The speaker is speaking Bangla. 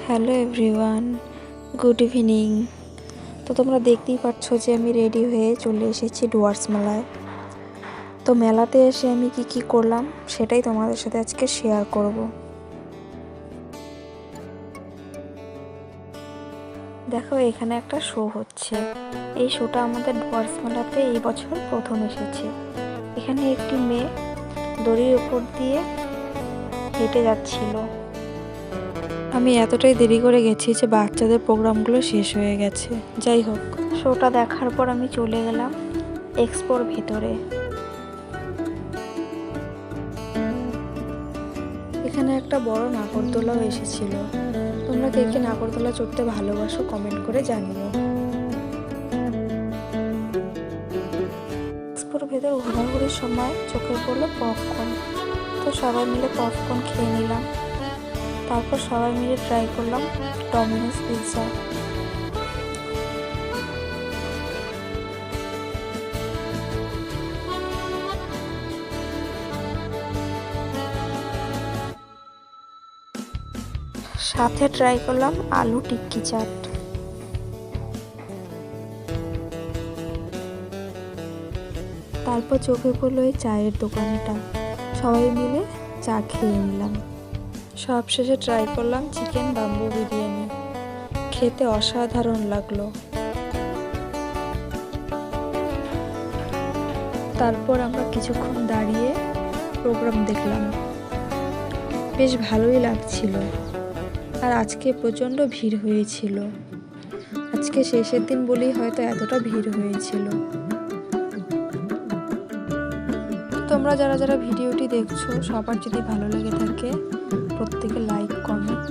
Hello everyone, good evening. তো তোমরা দেখতেই পাচ্ছ যে আমি রেডি হয়ে চলে এসেছি ডুয়ার্স মেলায়। তো মেলাতে এসে আমি কি করলাম সেটাই তোমাদের সাথে আজকে শেয়ার করব। দেখো, এখানে একটা শো হচ্ছে। এই শোটা আমাদের ডুয়ার্স মেলাতে এই বছর প্রথম এসেছে। এখানে একটি মেয়ে দড়ির উপর দিয়ে হেঁটে যাচ্ছিল। আমি এতটাই দেরি করে গেছি যে বাচ্চাদের প্রোগ্রামগুলো শেষ হয়ে গেছে। যাই হোক, শোটা দেখার পর আমি চলে গেলাম এক্সপোর ভেতরে। এখানে একটা বড় নাগরদোলাও এসেছিল। তোমরা কে কে নাগরদোলা চড়তে ভালোবাসো কমেন্ট করে জানিও। এক্সপোর ভেতর ঘোরাঘুরির সময় চোখে পড়লো পপকর্ন। তো সবাই মিলে পপকর্ন খেয়ে নিলাম। তারপর সবাই মিলে ট্রাই করলাম ডমিনোস পিৎজা। সাথে ট্রাই করলাম আলু টিক্কি চাট। তারপর চোখে পড়লো এই চায়ের দোকানটা। সবাই মিলে চা খেয়ে নিলাম। সবশেষে ট্রাই করলাম চিকেন বাম্বু বিরিয়ানি। খেতে অসাধারণ লাগলো। তারপর আমরা কিছুক্ষণ দাঁড়িয়ে প্রোগ্রাম দেখলাম। বেশ ভালোই লাগছিল। আর আজকে প্রচণ্ড ভিড় হয়েছিল। আজকে শেষের দিন বলেই হয়তো এতটা ভিড় হয়েছিল। তোমরা যারা যারা ভিডিওটি দেখছো, সবার যদি ভালো লেগে থাকে প্রত্যেকে লাইক, কমেন্ট